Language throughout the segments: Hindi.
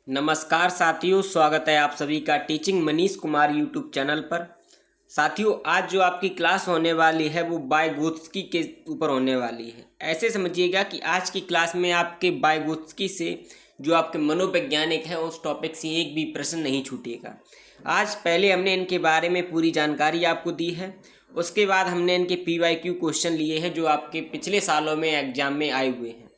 नमस्कार साथियों, स्वागत है आप सभी का teaching Manish Kumar YouTube channel पर। साथियों, आज जो आपकी क्लास होने वाली है वो वाइगोत्स्की के ऊपर होने वाली है। ऐसे समझिएगा कि आज की क्लास में आपके वाइगोत्स्की से जो आपके मनोवैज्ञानिक है उस टॉपिक से एक भी प्रश्न नहीं छूटेगा। आज पहले हमने इनके बारे में पूरी जानकारी आपको दी है, उसके बाद हमने इनके PYQ क्वेश्चन लिए हैं जो आपके पिछले सालों में एग्जाम में आए हुए हैं।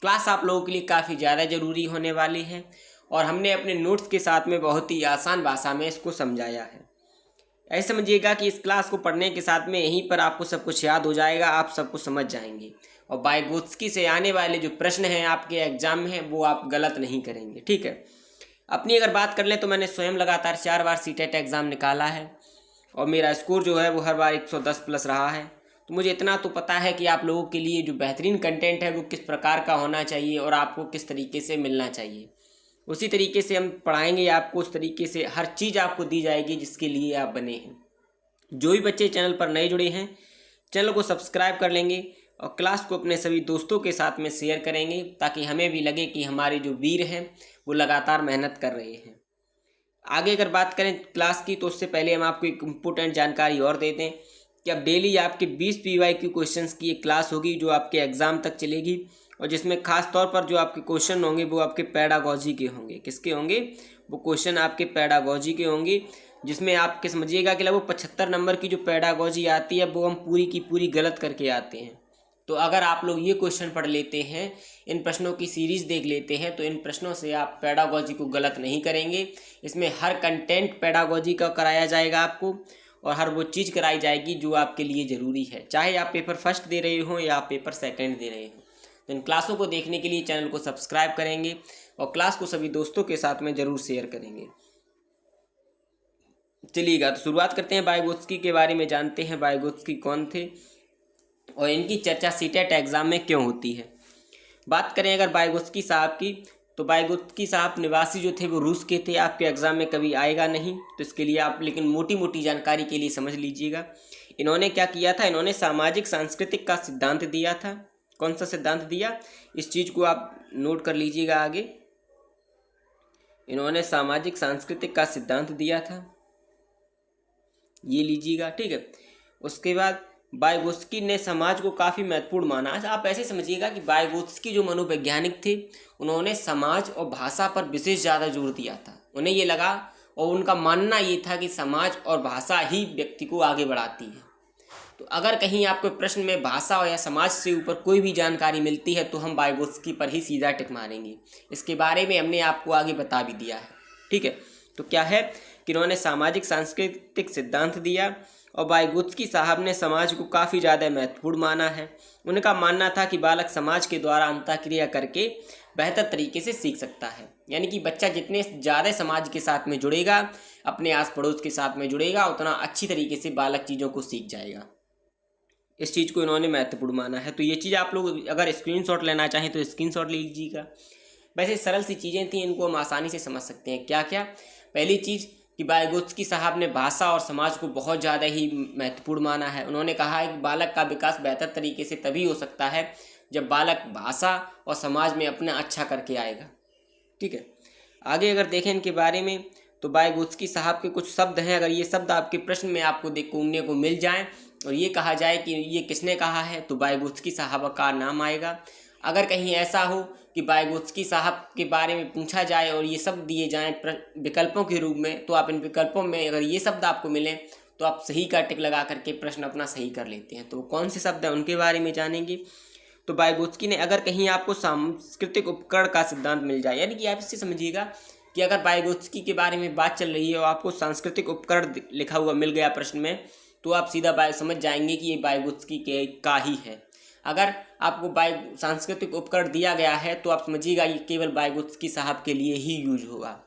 क्लास आप लोगों के लिए काफ़ी ज़्यादा ज़रूरी होने वाली है और हमने अपने नोट्स के साथ में बहुत ही आसान भाषा में इसको समझाया है। ऐसे समझिएगा कि इस क्लास को पढ़ने के साथ में यहीं पर आपको सब कुछ याद हो जाएगा, आप सब कुछ समझ जाएंगे और वाइगोत्स्की से आने वाले जो प्रश्न हैं आपके एग्जाम में वो आप गलत नहीं करेंगे। ठीक है, अपनी अगर बात कर लें तो मैंने स्वयं लगातार 4 बार सीटेट एग्ज़ाम निकाला है और मेरा स्कोर जो है वो हर बार 110 प्लस रहा है। तो मुझे इतना तो पता है कि आप लोगों के लिए जो बेहतरीन कंटेंट है वो किस प्रकार का होना चाहिए और आपको किस तरीके से मिलना चाहिए। उसी तरीके से हम पढ़ाएंगे आपको, उस तरीके से हर चीज़ आपको दी जाएगी जिसके लिए आप बने हैं। जो भी बच्चे चैनल पर नए जुड़े हैं चैनल को सब्सक्राइब कर लेंगे और क्लास को अपने सभी दोस्तों के साथ में शेयर करेंगे ताकि हमें भी लगे कि हमारे जो वीर हैं वो लगातार मेहनत कर रहे हैं। आगे अगर बात करें क्लास की तो उससे पहले हम आपको एक इम्पोर्टेंट जानकारी और दे दें कि अब डेली आपके 20 PYQ क्वेश्चंस की एक क्लास होगी जो आपके एग्ज़ाम तक चलेगी और जिसमें खास तौर पर जो आपके क्वेश्चन होंगे वो आपके पेडागॉजी के होंगे। किसके होंगे? वो क्वेश्चन आपके पेडागॉजी के होंगे, जिसमें आपके समझिएगा कि लगभग 75 नंबर की जो पेडागॉजी आती है वो हम पूरी की पूरी गलत करके आते हैं। तो अगर आप लोग ये क्वेश्चन पढ़ लेते हैं, इन प्रश्नों की सीरीज़ देख लेते हैं तो इन प्रश्नों से आप पेडागॉजी को गलत नहीं करेंगे। इसमें हर कंटेंट पेडागॉजी का कराया जाएगा आपको और हर वो चीज़ कराई जाएगी जो आपके लिए ज़रूरी है, चाहे आप पेपर फर्स्ट दे रहे हो या आप पेपर सेकंड दे रहे हो। तो इन क्लासों को देखने के लिए चैनल को सब्सक्राइब करेंगे और क्लास को सभी दोस्तों के साथ में ज़रूर शेयर करेंगे। चलिएगा तो शुरुआत करते हैं, वाइगोत्स्की के बारे में जानते हैं। वाइगोत्स्की कौन थे और इनकी चर्चा सीटेट एग्ज़ाम में क्यों होती है। बात करें अगर वाइगोत्स्की साहब की तो वाइगोत्स्की साहब निवासी जो थे वो रूस के थे। आपके एग्ज़ाम में कभी आएगा नहीं तो इसके लिए आप लेकिन मोटी मोटी जानकारी के लिए समझ लीजिएगा। इन्होंने क्या किया था, इन्होंने सामाजिक सांस्कृतिक का सिद्धांत दिया था। कौन सा सिद्धांत दिया, इस चीज़ को आप नोट कर लीजिएगा आगे। इन्होंने सामाजिक सांस्कृतिक का सिद्धांत दिया था, ये लीजिएगा। ठीक है, उसके बाद वाइगोत्स्की ने समाज को काफ़ी महत्वपूर्ण माना। आप ऐसे समझिएगा कि वाइगोत्स्की जो मनोवैज्ञानिक थे उन्होंने समाज और भाषा पर विशेष ज़्यादा जोर दिया था। उन्हें ये लगा और उनका मानना ये था कि समाज और भाषा ही व्यक्ति को आगे बढ़ाती है। तो अगर कहीं आपको प्रश्न में भाषा या समाज से ऊपर कोई भी जानकारी मिलती है तो हम वाइगोत्स्की पर ही सीधा टिक मारेंगे। इसके बारे में हमने आपको आगे बता भी दिया है। ठीक है, तो क्या है कि उन्होंने सामाजिक सांस्कृतिक सिद्धांत दिया और वाइगोत्स्की साहब ने समाज को काफ़ी ज़्यादा महत्वपूर्ण माना है। उनका मानना था कि बालक समाज के द्वारा अंतःक्रिया करके बेहतर तरीके से सीख सकता है। यानी कि बच्चा जितने ज़्यादा समाज के साथ में जुड़ेगा, अपने आस पड़ोस के साथ में जुड़ेगा, उतना अच्छी तरीके से बालक चीज़ों को सीख जाएगा। इस चीज़ को इन्होंने महत्वपूर्ण माना है। तो ये चीज़ आप लोग अगर स्क्रीनशॉट लेना चाहें तो स्क्रीनशॉट ले लीजिएगा। वैसे सरल सी चीज़ें थी, इनको हम आसानी से समझ सकते हैं। क्या क्या? पहली चीज़ कि वाइगोत्स्की साहब ने भाषा और समाज को बहुत ज़्यादा ही महत्वपूर्ण माना है। उन्होंने कहा है कि बालक का विकास बेहतर तरीके से तभी हो सकता है जब बालक भाषा और समाज में अपना अच्छा करके आएगा। ठीक है, आगे अगर देखें इनके बारे में तो वाइगोत्स्की साहब के कुछ शब्द हैं। अगर ये शब्द आपके प्रश्न में आपको देखने को मिल जाएं और ये कहा जाए कि ये किसने कहा है तो वाइगोत्स्की साहब का नाम आएगा। अगर कहीं ऐसा हो कि वाइगोत्स्की साहब के बारे में पूछा जाए और ये शब्द दिए जाएं विकल्पों के रूप में, तो आप इन विकल्पों में अगर ये शब्द आपको मिलें तो आप सही का टिक लगा करके प्रश्न अपना सही कर लेते हैं। तो कौन से शब्द हैं उनके बारे में जानेंगे। तो वाइगोत्स्की ने अगर कहीं आपको सांस्कृतिक उपकरण का सिद्धांत मिल जाए, यानी कि आप इससे समझिएगा कि अगर वाइगोत्स्की के बारे में बात चल रही है और आपको सांस्कृतिक उपकरण लिखा हुआ मिल गया प्रश्न में तो आप सीधा समझ जाएंगे कि ये वाइगोत्स्की के का ही है। अगर आपको सांस्कृतिक उपकरण दिया गया है तो आप समझिएगा ये केवल वाइगोत्स्की साहब के लिए ही यूज होगा।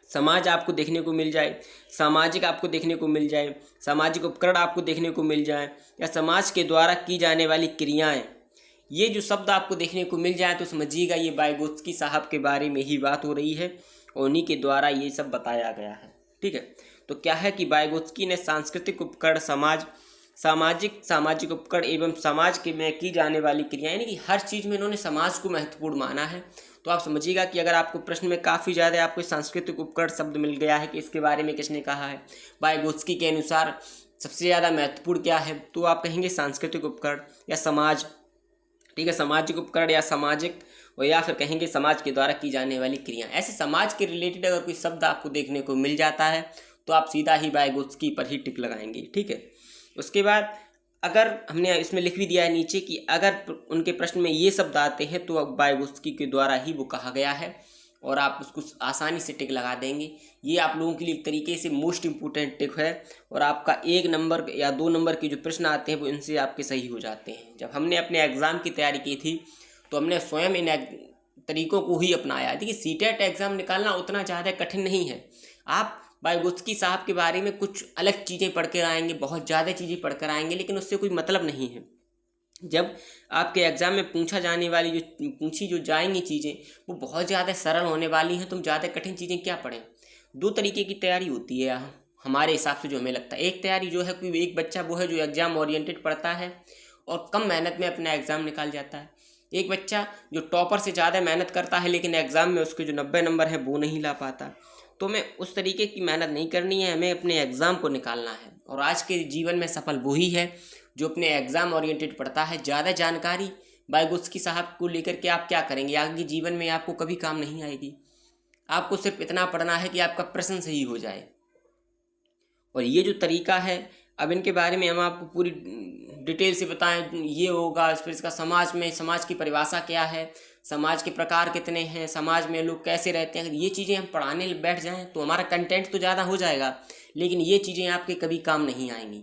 समाज आपको देखने को मिल जाए, सामाजिक आपको देखने को मिल जाए, सामाजिक उपकरण आपको देखने को मिल जाए या समाज के द्वारा की जाने वाली क्रियाएं, ये जो शब्द आपको देखने को मिल जाए तो समझिएगा ये वाइगोत्स्की साहब के बारे में ही बात हो रही है और उन्हीं के द्वारा ये सब बताया गया है। ठीक है, तो क्या है कि वाइगोत्स्की ने सांस्कृतिक उपकरण समाज, सामाजिक उपकरण एवं समाज के में की जाने वाली क्रियाएं, यानी कि हर चीज़ में इन्होंने समाज को महत्वपूर्ण माना है। तो आप समझिएगा कि अगर आपको प्रश्न में काफ़ी ज़्यादा आपको सांस्कृतिक उपकरण शब्द मिल गया है कि इसके बारे में किसने कहा है, वाइगोत्स्की के अनुसार सबसे ज़्यादा महत्वपूर्ण क्या है, तो आप कहेंगे सांस्कृतिक उपकरण या समाज। ठीक है, सामाजिक उपकरण या सामाजिक, और या फिर कहेंगे समाज के द्वारा की जाने वाली क्रिया। ऐसे समाज के रिलेटेड अगर कोई शब्द आपको देखने को मिल जाता है तो आप सीधा ही वाइगोत्स्की पर ही टिक लगाएंगे। ठीक है, उसके बाद अगर हमने इसमें लिख भी दिया है नीचे कि अगर उनके प्रश्न में ये शब्द आते हैं तो अब वाइगोत्स्की के द्वारा ही वो कहा गया है, और आप उसको आसानी से टिक लगा देंगे। ये आप लोगों के लिए एक तरीके से मोस्ट इम्पोर्टेंट टिक है, और आपका 1 नंबर या 2 नंबर के जो प्रश्न आते हैं वो इनसे आपके सही हो जाते हैं। जब हमने अपने एग्ज़ाम की तैयारी की थी तो हमने स्वयं इन तरीकों को ही अपनाया। देखिए, सीटेट एग्ज़ाम निकालना उतना ज़्यादा कठिन नहीं है। आप वाइगोत्स्की साहब के बारे में कुछ अलग चीज़ें पढ़ कर आएंगे, बहुत ज़्यादा चीज़ें पढ़ कर आएंगे, लेकिन उससे कोई मतलब नहीं है। जब आपके एग्ज़ाम में पूछा जाने वाली जो जाएंगी चीज़ें वो बहुत ज़्यादा सरल होने वाली हैं, तुम ज़्यादा कठिन चीज़ें क्या पढ़ें। 2 तरीके की तैयारी होती है हमारे हिसाब से, जो हमें लगता है। एक तैयारी जो है, कोई एक बच्चा वो है जो एग्ज़ाम ओरिएंटेड पढ़ता है और कम मेहनत में अपना एग्ज़ाम निकाल जाता है। एक बच्चा जो टॉपर से ज़्यादा मेहनत करता है लेकिन एग्ज़ाम में उसके जो 90 नंबर है वो नहीं ला पाता। तो हमें उस तरीके की मेहनत नहीं करनी है, हमें अपने एग्ज़ाम को निकालना है। और आज के जीवन में सफल वही है जो अपने एग्ज़ाम ओरिएंटेड पढ़ता है। ज़्यादा जानकारी वाइगोत्स्की साहब को लेकर के आप क्या करेंगे, आगे जीवन में आपको कभी काम नहीं आएगी। आपको सिर्फ इतना पढ़ना है कि आपका प्रश्न सही हो जाए। और ये जो तरीका है, अब इनके बारे में हम आपको पूरी डिटेल से बताएं, ये होगा। फिर इसका समाज में, समाज की परिभाषा क्या है, समाज के प्रकार कितने हैं, समाज में लोग कैसे रहते हैं। अगर ये चीज़ें हम पढ़ाने बैठ जाएं तो हमारा कंटेंट तो ज़्यादा हो जाएगा, लेकिन ये चीज़ें आपके कभी काम नहीं आएंगी।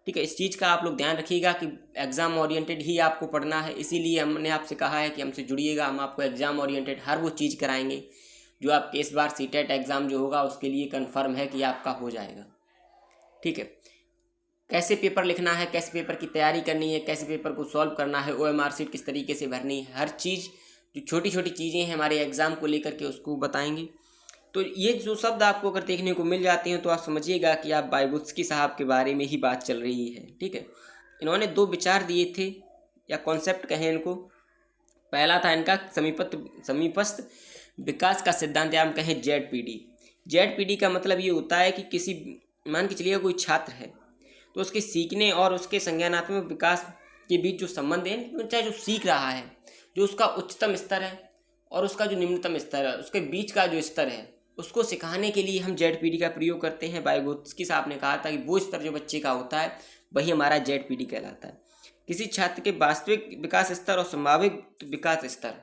ठीक है, इस चीज़ का आप लोग ध्यान रखिएगा कि एग्ज़ाम ओरिएंटेड ही आपको पढ़ना है। इसीलिए हमने आपसे कहा है कि हमसे जुड़िएगा, हम आपको एग्ज़ाम ओरिएंटेड हर वो चीज़ कराएंगे जो आपके इस बार सीटेट एग्ज़ाम जो होगा उसके लिए कंफर्म है कि आपका हो जाएगा। ठीक है, कैसे पेपर लिखना है, कैसे पेपर की तैयारी करनी है, कैसे पेपर को सॉल्व करना है, OMR शीट किस तरीके से भरनी है, हर चीज़ जो छोटी छोटी चीज़ें हैं हमारे एग्ज़ाम को लेकर के उसको बताएंगे। तो ये जो शब्द आपको अगर देखने को मिल जाते हैं तो आप समझिएगा कि आप वाइगोत्स्की साहब के बारे में ही बात चल रही है। ठीक है, इन्होंने 2 विचार दिए थे या कॉन्सेप्ट कहें इनको। पहला था इनका समीपस्थ विकास का सिद्धांत, या हम कहें ZPD। ZPD का मतलब ये होता है कि किसी, मान के चलिए कोई छात्र है तो उसके सीखने और उसके संज्ञानात्मक विकास के बीच जो संबंध है, चाहे जो सीख रहा है, जो उसका उच्चतम स्तर है और उसका जो निम्नतम स्तर है, उसके बीच का जो स्तर है, उसको सिखाने के लिए हम ZPD का प्रयोग करते हैं। वाइगोत्स्की साहब ने कहा था कि वो स्तर जो बच्चे का होता है वही हमारा ZPD कहलाता है। किसी छात्र के वास्तविक विकास स्तर और संभावित विकास स्तर,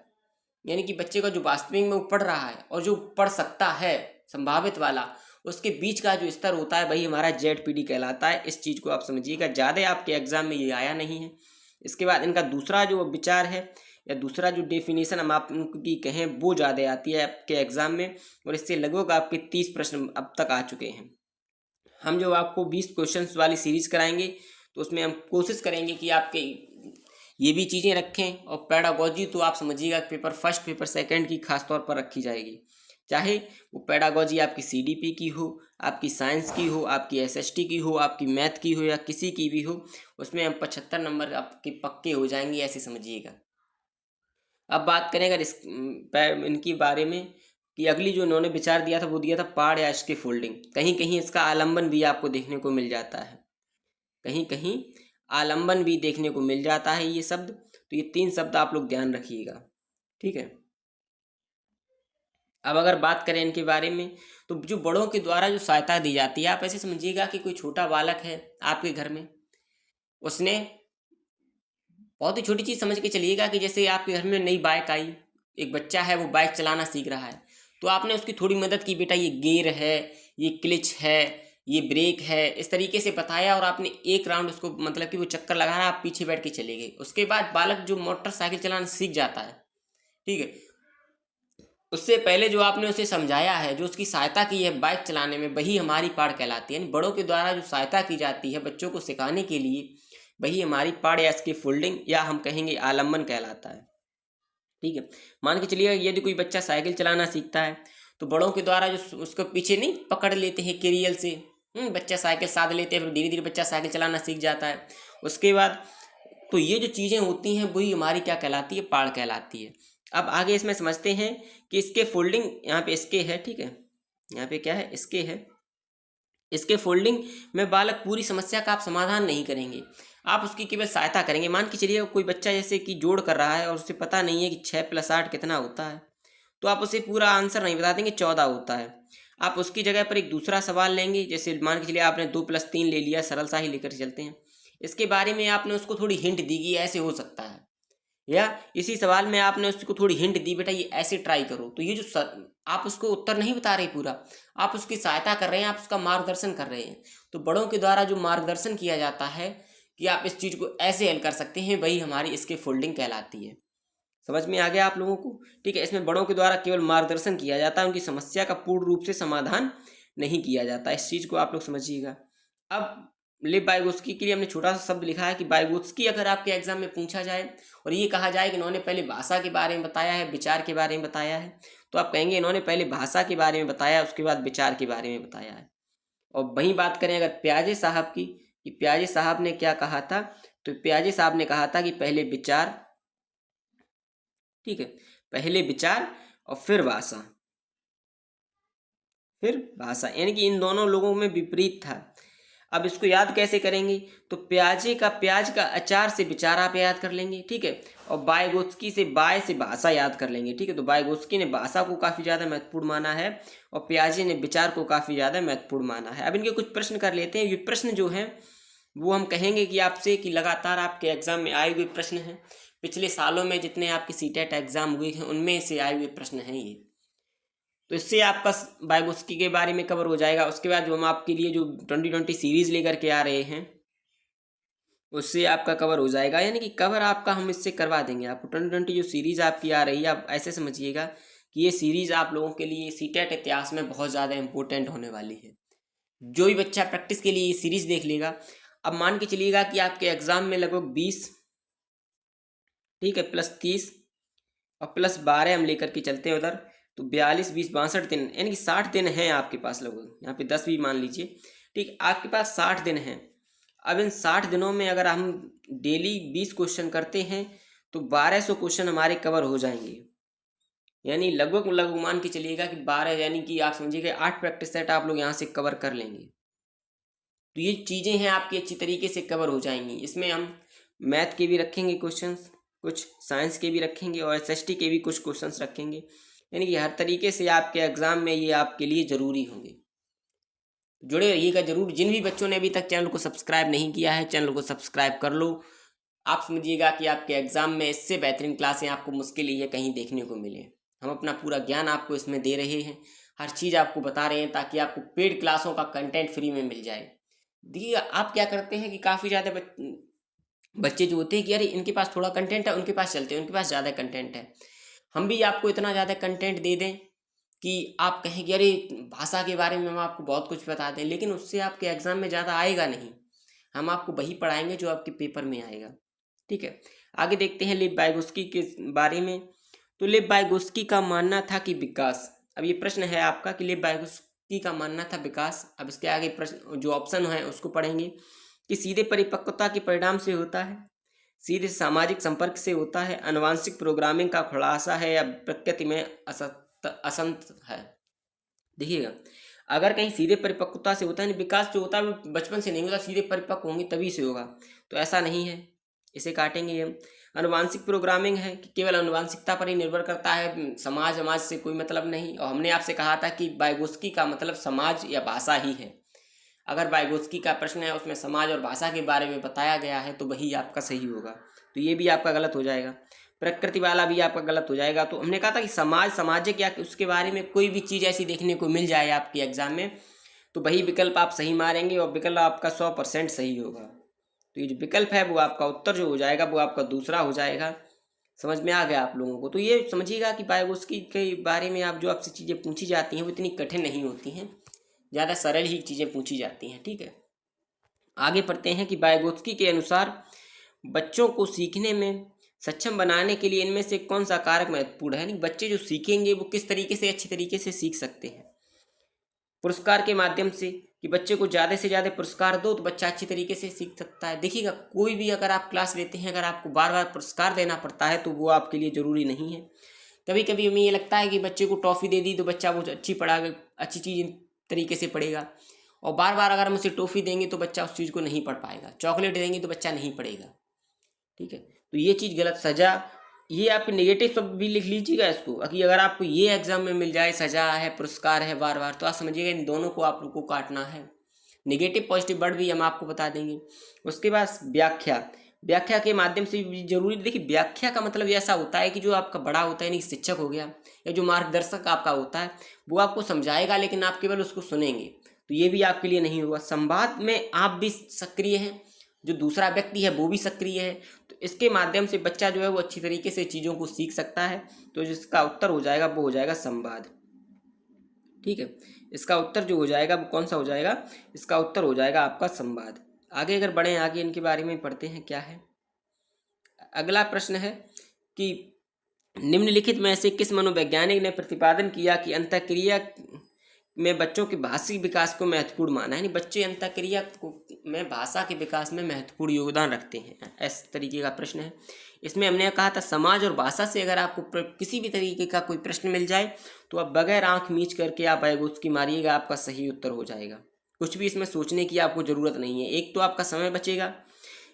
यानी कि बच्चे का जो वास्तविक में वो पढ़ रहा है और जो पढ़ सकता है संभावित वाला, उसके बीच का जो स्तर होता है वही हमारा ZPD कहलाता है। इस चीज़ को आप समझिएगा, ज़्यादा आपके एग्जाम में ये आया नहीं है। इसके बाद इनका दूसरा जो विचार है या दूसरा जो डेफिनेशन हम आप उनकी कहें वो ज़्यादा आती है आपके एग्ज़ाम में, और इससे लगभग आपके 30 प्रश्न अब तक आ चुके हैं। हम जो आपको 20 क्वेश्चंस वाली सीरीज़ कराएंगे तो उसमें हम कोशिश करेंगे कि आपके ये भी चीज़ें रखें। और पेडागोजी तो आप समझिएगा पेपर फर्स्ट पेपर सेकंड की खास तौर पर रखी जाएगी, चाहे वो पेडागोजी आपकी CDP की हो, आपकी साइंस की हो, आपकी SST की हो, आपकी मैथ की हो, या किसी की भी हो, उसमें हम 75 नंबर आपके पक्के हो जाएंगे, ऐसे समझिएगा। अब बात करें अगर इनकी बारे में कि अगली जो इन्होंने विचार दिया था वो दिया था पाड़ या इसके फोल्डिंग। कहीं कहीं इसका आलम्बन भी आपको देखने को मिल जाता है, कहीं कहीं आलम्बन भी देखने को मिल जाता है ये शब्द। तो ये 3 शब्द आप लोग ध्यान रखिएगा। ठीक है, अब अगर बात करें इनके बारे में तो जो बड़ों के द्वारा जो सहायता दी जाती है, आप ऐसे समझिएगा कि कोई छोटा बालक है आपके घर में, उसने बहुत ही छोटी चीज़ समझ के चलिएगा कि जैसे आपके घर में नई बाइक आई, एक बच्चा है वो बाइक चलाना सीख रहा है, तो आपने उसकी थोड़ी मदद की, बेटा ये गियर है, ये क्लिच है, ये ब्रेक है, इस तरीके से बताया, और आपने एक राउंड उसको मतलब कि वो चक्कर लगा रहा, आप पीछे बैठ के चले गए। उसके बाद बालक जो मोटरसाइकिल चलाना सीख जाता है, ठीक है, उससे पहले जो आपने उसे समझाया है, जो उसकी सहायता की है बाइक चलाने में, वही हमारी पाठ कहलाती है। यानी बड़ों के द्वारा जो सहायता की जाती है बच्चों को सिखाने के लिए, वही हमारी पाठ या इसकी फोल्डिंग या हम कहेंगे आलम्बन कहलाता है। ठीक है, मान के चलिए यदि कोई बच्चा साइकिल चलाना सीखता है तो बड़ों के द्वारा जो उसको पीछे नहीं पकड़ लेते हैं केरियल से, बच्चा साइकिल साध लेते हैं, फिर धीरे धीरे बच्चा साइकिल चलाना सीख जाता है। उसके बाद तो ये जो चीज़ें होती हैं वही हमारी क्या कहलाती है, पाठ कहलाती है। अब आगे इसमें समझते हैं कि इसके फोल्डिंग, यहाँ पे इसके है, ठीक है, यहाँ पे क्या है, इसके है। इसके फोल्डिंग में बालक पूरी समस्या का आप समाधान नहीं करेंगे, आप उसकी केवल सहायता करेंगे। मान के चलिए कोई बच्चा जैसे कि जोड़ कर रहा है और उसे पता नहीं है कि 6 + 8 कितना होता है, तो आप उसे पूरा आंसर नहीं बता देंगे, 14 होता है। आप उसकी जगह पर एक दूसरा सवाल लेंगे, जैसे मान के चलिए आपने 2 + 3 ले लिया, सरल सा ही लेकर चलते हैं। इसके बारे में आपने उसको थोड़ी हिंट दी कि ऐसे हो सकता है, या इसी सवाल में आपने उसको थोड़ी हिंट दी, बेटा ये ऐसे ट्राई करो। तो ये जो आप उसको उत्तर नहीं बता रहे पूरा, आप उसकी सहायता कर रहे हैं, आप उसका मार्गदर्शन कर रहे हैं। तो बड़ों के द्वारा जो मार्गदर्शन किया जाता है कि आप इस चीज़ को ऐसे हल कर सकते हैं, वही हमारी इसके फोल्डिंग कहलाती है। समझ में आ गया आप लोगों को? ठीक है, इसमें बड़ों के द्वारा केवल मार्गदर्शन किया जाता है, उनकी समस्या का पूर्ण रूप से समाधान नहीं किया जाता। इस चीज़ को आप लोग समझिएगा। अब लिव वाइगोत्स्की के लिए हमने छोटा सा शब्द लिखा है कि वाइगोत्स्की अगर आपके एग्जाम में पूछा जाए और ये कहा जाए कि इन्होंने पहले भाषा के बारे में बताया है, विचार के बारे में बताया है, तो आप कहेंगे इन्होंने पहले भाषा के बारे में बताया, उसके बाद विचार के बारे में बताया है। और वहीं बात करें अगर प्याजे साहब की, कि प्याजे साहब ने क्या कहा था, तो प्याजे साहब ने कहा था कि पहले विचार, ठीक है, पहले विचार और फिर भाषा, फिर भाषा, यानी कि इन दोनों लोगों में विपरीत था। अब इसको याद कैसे करेंगे, तो प्याज का अचार से विचार आप याद कर लेंगे, ठीक है, और वाइगोत्स्की से बाय से भाषा याद कर लेंगे, ठीक है। तो वाइगोत्स्की ने भाषा को काफ़ी ज़्यादा महत्वपूर्ण माना है और प्याजे ने विचार को काफ़ी ज़्यादा महत्वपूर्ण माना है। अब इनके कुछ प्रश्न कर लेते हैं। ये प्रश्न जो हैं वो हम कहेंगे कि आपसे कि लगातार आपके एग्जाम में आए हुए प्रश्न हैं, पिछले सालों में जितने आपके सीटेट एग्जाम हुए हैं उनमें से आए हुए प्रश्न हैं ये। तो इससे आपका वाइगोत्स्की के बारे में कवर हो जाएगा। उसके बाद जो हम आपके लिए जो 2020 सीरीज़ लेकर के आ रहे हैं उससे आपका कवर हो जाएगा, यानी कि कवर आपका हम इससे करवा देंगे आपको। 2020 जो सीरीज़ आपकी आ रही है, आप ऐसे समझिएगा कि ये सीरीज़ आप लोगों के लिए सीटेट इतिहास में बहुत ज़्यादा इंपॉर्टेंट होने वाली है। जो भी बच्चा प्रैक्टिस के लिए ये सीरीज़ देख लेगा, अब मान के चलिएगा कि आपके एग्ज़ाम में लगभग 20, ठीक है, +30 और +12 हम लेकर के चलते हैं उधर, तो 42, 20, 62 दिन, यानी कि 60 दिन हैं आपके पास लगभग। यहाँ पे 10 भी मान लीजिए, ठीक, आपके पास 60 दिन हैं। अब इन 60 दिनों में अगर हम डेली 20 क्वेश्चन करते हैं तो 1200 क्वेश्चन हमारे कवर हो जाएंगे, यानी लगभग मान के चलिएगा कि 12, यानी कि आप समझिएगा 8 प्रैक्टिस सेट आप लोग यहाँ से कवर कर लेंगे। तो ये चीज़ें हैं आपकी अच्छी तरीके से कवर हो जाएंगी। इसमें हम मैथ के भी रखेंगे क्वेश्चंस, कुछ साइंस के भी रखेंगे और एसएसटी के भी कुछ क्वेश्चंस रखेंगे, यानी कि हर तरीके से आपके एग्ज़ाम में ये आपके लिए ज़रूरी होंगे। जुड़े रहिएगा जरूर। जिन भी बच्चों ने अभी तक चैनल को सब्सक्राइब नहीं किया है, चैनल को सब्सक्राइब कर लो। आप समझिएगा कि आपके एग्ज़ाम में इससे बेहतरीन क्लासें आपको मुश्किल ही है कहीं देखने को मिले। हम अपना पूरा ज्ञान आपको इसमें दे रहे हैं, हर चीज़ आपको बता रहे हैं ताकि आपको पेड क्लासों का कंटेंट फ्री में मिल जाए। देखिए आप क्या करते हैं कि काफ़ी ज़्यादा बच्चे जो होते हैं कि यार इनके पास थोड़ा कंटेंट है, उनके पास चलते हैं, उनके पास ज़्यादा कंटेंट है। हम भी आपको इतना ज़्यादा कंटेंट दे दें कि आप कहें कि अरे भाषा के बारे में हम आपको बहुत कुछ बता दें, लेकिन उससे आपके एग्ज़ाम में ज़्यादा आएगा नहीं। हम आपको वही पढ़ाएंगे जो आपके पेपर में आएगा, ठीक है। आगे देखते हैं लिव वाइगोत्स्की के बारे में। तो लिव वाइगोत्स्की का मानना था कि विकास, अब ये प्रश्न है आपका कि लिव वाइगोत्स्की का मानना था विकास। अब इसके आगे प्रश्न जो ऑप्शन है उसको पढ़ेंगे कि सीधे परिपक्वता के परिणाम से होता है, सीधे सामाजिक संपर्क से होता है, आनुवांशिक प्रोग्रामिंग का खुलासा है, या प्रकृति में असंत है। देखिएगा अगर कहीं सीधे परिपक्वता से होता है, विकास जो होता है वो बचपन से नहीं होता, सीधे परिपक्व होंगे तभी से होगा, तो ऐसा नहीं है, इसे काटेंगे हम। आनुवांशिक प्रोग्रामिंग है कि केवल आनुवांशिकता पर ही निर्भर करता है, समाज से कोई मतलब नहीं। और हमने आपसे कहा था कि वाइगोत्स्की का मतलब समाज या भाषा ही है। अगर वाइगोत्स्की का प्रश्न है उसमें समाज और भाषा के बारे में बताया गया है तो वही आपका सही होगा, तो ये भी आपका गलत हो जाएगा। प्रकृति वाला भी आपका गलत हो जाएगा। तो हमने कहा था कि समाज सामाजिक या उसके बारे में कोई भी चीज़ ऐसी देखने को मिल जाए आपके एग्जाम में तो वही विकल्प आप सही मारेंगे और विकल्प आपका 100% सही होगा। तो ये जो विकल्प है वो आपका उत्तर जो हो जाएगा वो आपका दूसरा हो जाएगा। समझ में आ गया आप लोगों को? तो ये समझिएगा कि वाइगोत्स्की के बारे में आप जो आपसे चीज़ें पूछी जाती हैं वो इतनी कठिन नहीं होती हैं, ज़्यादा सरल ही चीज़ें पूछी जाती हैं, ठीक है। आगे पढ़ते हैं कि वाइगोत्स्की के अनुसार बच्चों को सीखने में सक्षम बनाने के लिए इनमें से कौन सा कारक महत्वपूर्ण है, यानी बच्चे जो सीखेंगे वो किस तरीके से अच्छे तरीके से सीख सकते हैं। पुरस्कार के माध्यम से, कि बच्चे को ज़्यादा से ज़्यादा पुरस्कार दो तो बच्चा अच्छी तरीके से सीख सकता है। देखिएगा, कोई भी अगर आप क्लास लेते हैं, अगर आपको बार बार पुरस्कार देना पड़ता है तो वो आपके लिए ज़रूरी नहीं है। कभी कभी हमें ये लगता है कि बच्चे को टॉफ़ी दे दी तो बच्चा वो अच्छी चीज़ तरीके से पढ़ेगा, और बार बार अगर हम उसे टॉफ़ी देंगे तो बच्चा उस चीज़ को नहीं पढ़ पाएगा, चॉकलेट देंगे तो बच्चा नहीं पढ़ेगा। ठीक है, तो ये चीज़ गलत। सज़ा, ये आपके नेगेटिव शब्द भी लिख लीजिएगा इसको, कि अगर आपको ये एग्जाम में मिल जाए, सज़ा है, पुरस्कार है बार बार, तो आप समझिएगा इन दोनों को आप लोग को काटना है। नेगेटिव पॉजिटिव वर्ड भी हम आपको बता देंगे। उसके बाद व्याख्या, व्याख्या के माध्यम से भी जरूरी। देखिए, व्याख्या का मतलब ऐसा होता है कि जो आपका बड़ा होता है, यानी शिक्षक हो गया या जो मार्गदर्शक आपका होता है, वो आपको समझाएगा लेकिन आप केवल उसको सुनेंगे, तो ये भी आपके लिए नहीं होगा। संवाद में आप भी सक्रिय हैं, जो दूसरा व्यक्ति है वो भी सक्रिय है, तो इसके माध्यम से बच्चा जो है वो अच्छी तरीके से चीज़ों को सीख सकता है। तो जिसका उत्तर हो जाएगा वो हो जाएगा संवाद। ठीक है, इसका उत्तर जो हो जाएगा वो कौन सा हो जाएगा, इसका उत्तर हो जाएगा आपका संवाद। आगे अगर बढ़ें, आगे इनके बारे में पढ़ते हैं क्या है। अगला प्रश्न है कि निम्नलिखित में से किस मनोवैज्ञानिक ने प्रतिपादन किया कि अंतःक्रिया में बच्चों के भाषिक विकास को महत्वपूर्ण माना है, यानी बच्चे अंतःक्रिया में भाषा के विकास में महत्वपूर्ण योगदान रखते हैं, इस तरीके का प्रश्न है। इसमें हमने कहा था समाज और भाषा से अगर आपको किसी भी तरीके का कोई प्रश्न मिल जाए तो आप बगैर आंख मीच करके आप की मारिएगा, आपका सही उत्तर हो जाएगा। कुछ भी इसमें सोचने की आपको ज़रूरत नहीं है। एक तो आपका समय बचेगा,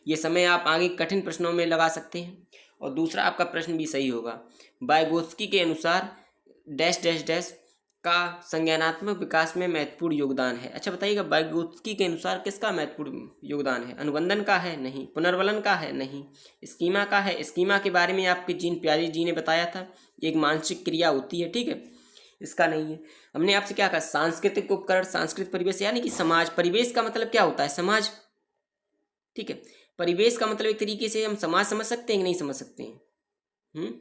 ये समय आप आगे कठिन प्रश्नों में लगा सकते हैं, और दूसरा आपका प्रश्न भी सही होगा। वाइगोत्स्की के अनुसार डैश डैश डैश का संज्ञानात्मक विकास में महत्वपूर्ण योगदान है। अच्छा बताइएगा, वाइगोत्स्की के अनुसार किसका महत्वपूर्ण योगदान है? अनुबंधन का है? नहीं। पुनर्वलन का है? नहीं। स्कीमा का है? स्कीमा के बारे में आपके जीन प्यारी जी ने बताया था, एक मानसिक क्रिया होती है, ठीक है, इसका नहीं है। हमने आपसे क्या कहा, सांस्कृतिक उपकरण, सांस्कृतिक परिवेश, यानी कि समाज। परिवेश का मतलब क्या होता है? समाज। ठीक है, परिवेश का मतलब एक तरीके से हम समाज समझ सकते हैं कि नहीं समझ सकते हैं?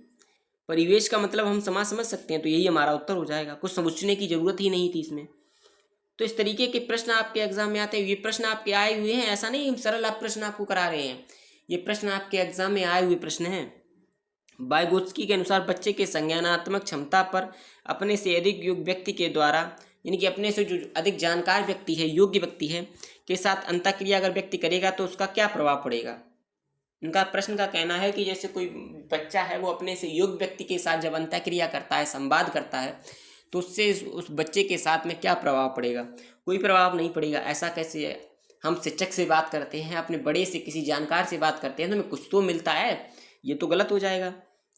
परिवेश का मतलब हम समाज समझ सकते हैं, तो यही हमारा उत्तर हो जाएगा। कुछ समझने की जरूरत ही नहीं थी इसमें। तो इस तरीके के प्रश्न आपके एग्जाम में आते हैं। ये प्रश्न आपके आए हुए हैं, ऐसा नहीं सरल आप प्रश्न आपको करा रहे हैं, ये प्रश्न आपके एग्जाम में आए हुए प्रश्न हैं। वाइगोत्स्की के अनुसार बच्चे के संज्ञानात्मक क्षमता पर अपने से अधिक योग्य व्यक्ति के द्वारा, यानी कि अपने से जो अधिक जानकार व्यक्ति है, योग्य व्यक्ति है, के साथ अंतःक्रिया अगर व्यक्ति करेगा तो उसका क्या प्रभाव पड़ेगा। इनका प्रश्न का कहना है कि जैसे कोई बच्चा है वो अपने से योग्य व्यक्ति के साथ जब अंतःक्रिया करता है, संवाद करता है, तो उससे उस बच्चे के साथ में क्या प्रभाव पड़ेगा? कोई प्रभाव नहीं पड़ेगा। ऐसा कैसे है? हम शिक्षक से बात करते हैं, अपने बड़े से, किसी जानकार से बात करते हैं तो हमें कुछ तो मिलता है, ये तो गलत हो जाएगा।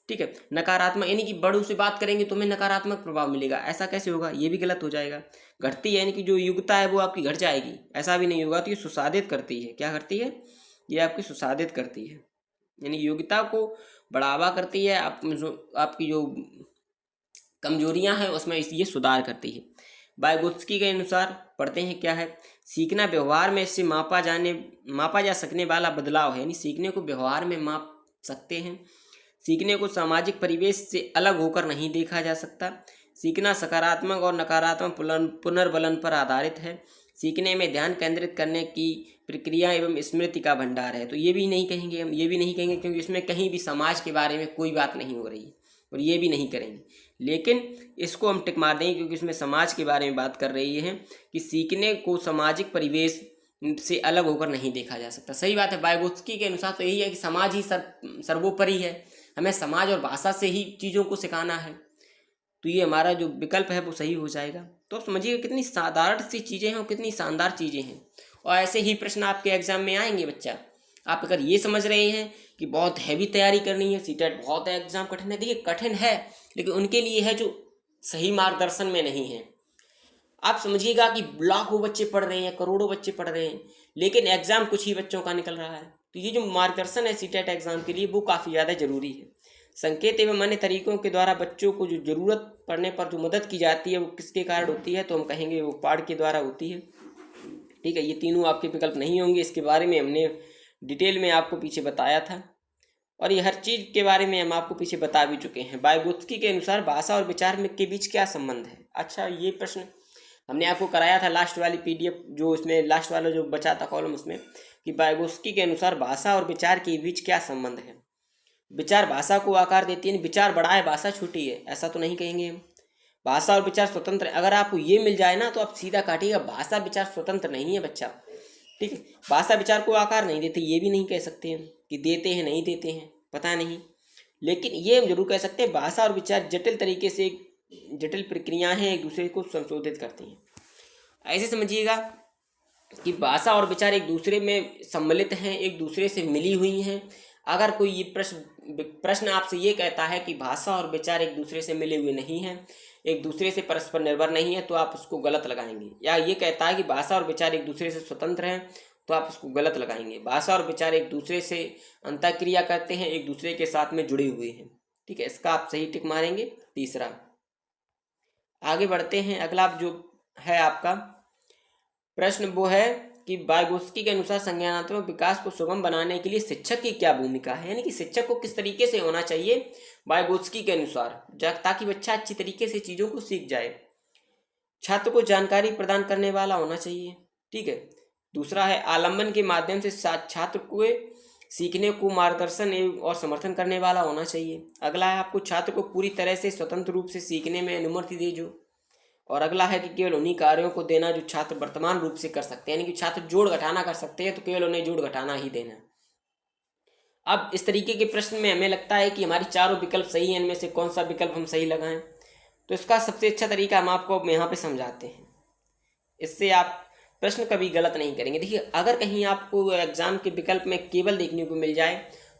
ठीक है, नकारात्मक, यानी कि बड़ों से बात करेंगे तो हमें नकारात्मक प्रभाव मिलेगा, ऐसा कैसे होगा? ये भी गलत हो जाएगा। घटती है, यानी कि जो योग्यता है वो आपकी घट जाएगी, ऐसा भी नहीं होगा। तो ये सुसादित करती है। क्या करती है? ये आपकी सुसादित करती है, यानी योग्यता को बढ़ावा करती है। आपकी जो कमजोरियां हैं उसमें ये सुधार करती है। वाइगोत्स्की के अनुसार पढ़ते हैं क्या है, सीखना व्यवहार में से मापा जा सकने वाला बदलाव है, यानी सीखने को व्यवहार में माप सकते हैं। सीखने को सामाजिक परिवेश से अलग होकर नहीं देखा जा सकता। सीखना सकारात्मक और नकारात्मक पुनर्बलन पर आधारित है। सीखने में ध्यान केंद्रित करने की प्रक्रिया एवं स्मृति का भंडार है। तो ये भी नहीं कहेंगे हम, ये भी नहीं कहेंगे क्योंकि इसमें कहीं भी समाज के बारे में कोई बात नहीं हो रही है, और ये भी नहीं करेंगे। लेकिन इसको हम टिक मार देंगे क्योंकि इसमें समाज के बारे में बात कर रही है कि सीखने को सामाजिक परिवेश से अलग होकर नहीं देखा जा सकता। सही बात है। वाइगोत्स्की के अनुसार तो यही है कि समाज ही सर्वोपरि है, हमें समाज और भाषा से ही चीज़ों को सिखाना है। तो ये हमारा जो विकल्प है वो सही हो जाएगा। तो आप समझिए कितनी साधारण सी चीज़ें हैं और कितनी शानदार चीज़ें हैं, और ऐसे ही प्रश्न आपके एग्जाम में आएंगे बच्चा। आप अगर ये समझ रहे हैं कि बहुत हैवी तैयारी करनी है, सीटेट बहुत है, एग्जाम कठिन है, देखिए कठिन है लेकिन उनके लिए है जो सही मार्गदर्शन में नहीं है। आप समझिएगा कि लाखों बच्चे पढ़ रहे हैं, करोड़ों बच्चे पढ़ रहे हैं, लेकिन एग्जाम कुछ ही बच्चों का निकल रहा है। तो ये जो मार्गदर्शन है सीटेट एग्जाम के लिए वो काफ़ी ज़्यादा जरूरी है। संकेत एवं अन्य तरीकों के द्वारा बच्चों को जो जरूरत पड़ने पर जो मदद की जाती है वो किसके कारण होती है? तो हम कहेंगे वो पाठ के द्वारा होती है। ठीक है, ये तीनों आपके विकल्प नहीं होंगे, इसके बारे में हमने डिटेल में आपको पीछे बताया था, और ये हर चीज़ के बारे में हम आपको पीछे बता भी चुके हैं। वाइगोत्स्की के अनुसार भाषा और विचार में के बीच क्या संबंध है? अच्छा, ये प्रश्न हमने आपको कराया था लास्ट वाली PDF, जो इसमें लास्ट वाला जो बचा था कॉलम, उसमें कि वाइगोत्स्की के अनुसार भाषा और विचार के बीच क्या संबंध है। विचार भाषा को आकार देती है, विचार बड़ा है भाषा छोटी है, ऐसा तो नहीं कहेंगे हम। भाषा और विचार स्वतंत्र। अगर आपको ये मिल जाए ना तो आप सीधा काटिएगा, भाषा विचार स्वतंत्र नहीं है बच्चा। ठीक है, भाषा विचार को आकार नहीं देते, ये भी नहीं कह सकते हैं कि देते हैं नहीं देते हैं, पता नहीं। लेकिन ये हम जरूर कह सकते हैं भाषा और विचार जटिल तरीके से, जटिल प्रक्रियाएं हैं, एक दूसरे को संशोधित करती हैं। ऐसे समझिएगा कि भाषा और विचार एक दूसरे में सम्मिलित हैं, एक दूसरे से मिली हुई हैं। अगर कोई ये प्रश्न आपसे ये कहता है कि भाषा और विचार एक दूसरे से मिले हुए नहीं हैं, एक दूसरे से परस्पर निर्भर नहीं है, तो आप उसको गलत लगाएंगे। या ये कहता है कि भाषा और विचार एक दूसरे से स्वतंत्र हैं, तो आप उसको गलत लगाएंगे। भाषा और विचार एक दूसरे से अंतःक्रिया करते हैं, एक दूसरे के साथ में जुड़े हुए हैं। ठीक है, इसका आप सही टिक मारेंगे। तीसरा, आगे बढ़ते हैं। अगला जो है आपका प्रश्न वो है कि वाइगोत्स्की के अनुसार संज्ञानात्मक विकास को सुगम बनाने के लिए शिक्षक की क्या भूमिका है, यानी कि शिक्षक को किस तरीके से होना चाहिए वाइगोत्स्की के अनुसार, ताकि बच्चा अच्छी तरीके से चीज़ों को सीख जाए। छात्र को जानकारी प्रदान करने वाला होना चाहिए। ठीक है, दूसरा है आलम्बन के माध्यम से छात्र को सीखने को मार्गदर्शन एवं और समर्थन करने वाला होना चाहिए। अगला है आपको छात्र को पूरी तरह से स्वतंत्र रूप से सीखने में अनुमति दे जो। और अगला है कि केवल उन्हीं कार्यों को देना जो छात्र वर्तमान रूप से कर सकते हैं, यानी कि छात्र जोड़ घटाना कर सकते हैं तो केवल उन्हें जोड़ घटाना ही देना। अब इस तरीके के प्रश्न में हमें लगता है कि हमारी चारों विकल्प सही हैं, इनमें से कौन सा विकल्प हम सही लगाएं, तो इसका सबसे अच्छा तरीका हम आपको यहाँ पे समझाते हैं। इससे आप प्रश्न कभी गलत नहीं करेंगे। देखिए, अगर कहीं आपको एग्जाम के विकल्प में केवल देखने को मिल जाए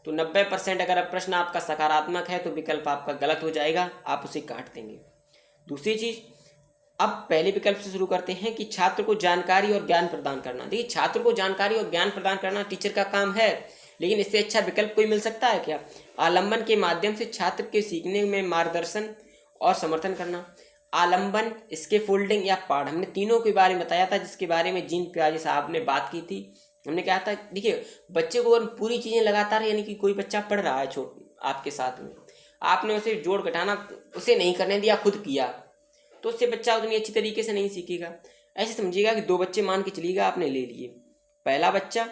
तो 90% अगर प्रश्न आपका सकारात्मक है तो विकल्प आपका गलत हो जाएगा, आप उसे काट देंगे। दूसरी चीज़, अब पहले विकल्प से शुरू करते हैं कि छात्र को जानकारी और ज्ञान प्रदान करना। देखिए, छात्र को जानकारी और ज्ञान प्रदान करना टीचर का काम है, लेकिन इससे अच्छा विकल्प कोई मिल सकता है क्या? आलम्बन के माध्यम से छात्र के सीखने में मार्गदर्शन और समर्थन करना। आलम्बन, स्कैफोल्डिंग या पाठ, हमने तीनों के बारे में बताया था, जिसके बारे में जीन प्याजी साहब ने बात की थी। हमने कहा था देखिए, बच्चे को अगर पूरी चीज़ें लगातार, यानी कि कोई बच्चा पढ़ रहा है आपके साथ में, आपने उसे जोड़ घटाना उसे नहीं करने दिया, खुद किया, तो उससे बच्चा उतनी अच्छी तरीके से नहीं सीखेगा। ऐसे समझिएगा कि 2 बच्चे मान के चलिएगा आपने ले लिए। पहला बच्चा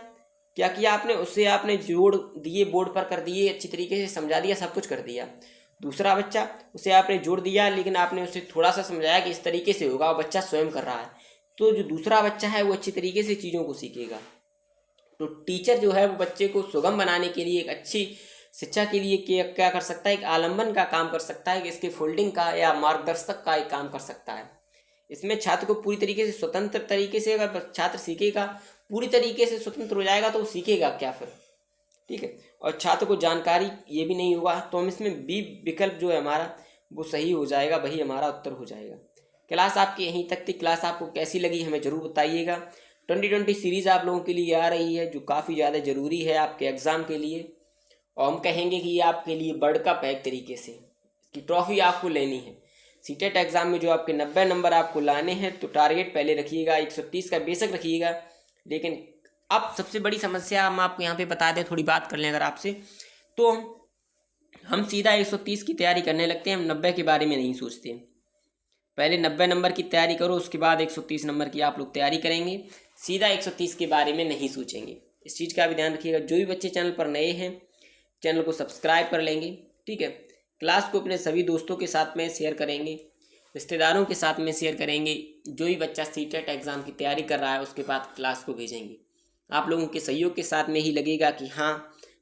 क्या किया आपने, उससे आपने जोड़ दिए, बोर्ड पर कर दिए, अच्छी तरीके से समझा दिया, सब कुछ कर दिया। दूसरा बच्चा, उसे आपने जोड़ दिया लेकिन आपने उसे थोड़ा सा समझाया कि इस तरीके से होगा, और बच्चा स्वयं कर रहा है, तो जो दूसरा बच्चा है वो अच्छी तरीके से चीज़ों को सीखेगा। तो टीचर जो है वो बच्चे को सुगम बनाने के लिए, एक अच्छी शिक्षा के लिए क्या कर सकता है, एक आलम्बन का काम कर सकता है, कि इसके फोल्डिंग का या मार्गदर्शक का एक काम कर सकता है। इसमें छात्र को पूरी तरीके से स्वतंत्र तरीके से, अगर छात्र सीखेगा, पूरी तरीके से स्वतंत्र हो जाएगा, तो वो सीखेगा क्या फिर? ठीक है, और छात्र को जानकारी ये भी नहीं होगा, तो हम इसमें बी विकल्प जो है हमारा वो सही हो जाएगा, वही हमारा उत्तर हो जाएगा। क्लास आपकी यहीं तक थी। क्लास आपको कैसी लगी हमें ज़रूर बताइएगा। 2020 सीरीज़ आप लोगों के लिए आ रही है, जो काफ़ी ज़्यादा ज़रूरी है आपके एग्ज़ाम के लिए, और हम कहेंगे कि ये आपके लिए वर्ल्ड कप है एक तरीके से, इसकी ट्रॉफी आपको लेनी है। सीटेट एग्ज़ाम में जो आपके 90 नंबर आपको लाने हैं, तो टारगेट पहले रखिएगा 130 का बेशक रखिएगा, लेकिन अब सबसे बड़ी समस्या हम आपको यहाँ पे बता दें, थोड़ी बात कर लें अगर आपसे, तो हम सीधा 130 की तैयारी करने लगते हैं, हम 90 के बारे में नहीं सोचते। पहले 90 नंबर की तैयारी करो, उसके बाद 130 नंबर की आप लोग तैयारी करेंगे, सीधा 130 के बारे में नहीं सोचेंगे। इस चीज़ का भी ध्यान रखिएगा। जो भी बच्चे चैनल पर नए हैं, चैनल को सब्सक्राइब कर लेंगे। ठीक है, क्लास को अपने सभी दोस्तों के साथ में शेयर करेंगे, रिश्तेदारों के साथ में शेयर करेंगे। जो भी बच्चा सीटेट एग्ज़ाम की तैयारी कर रहा है उसके बाद क्लास को भेजेंगे। आप लोगों के सहयोग के साथ में ही लगेगा कि हाँ,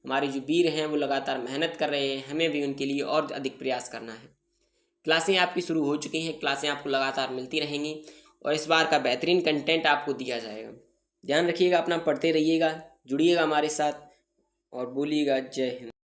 हमारे जो वीर हैं वो लगातार मेहनत कर रहे हैं, हमें भी उनके लिए और अधिक प्रयास करना है। क्लासें आपकी शुरू हो चुकी हैं, क्लासें आपको लगातार मिलती रहेंगी, और इस बार का बेहतरीन कंटेंट आपको दिया जाएगा। ध्यान रखिएगा अपना, पढ़ते रहिएगा, जुड़िएगा हमारे साथ, और बोलिएगा जय हिंद।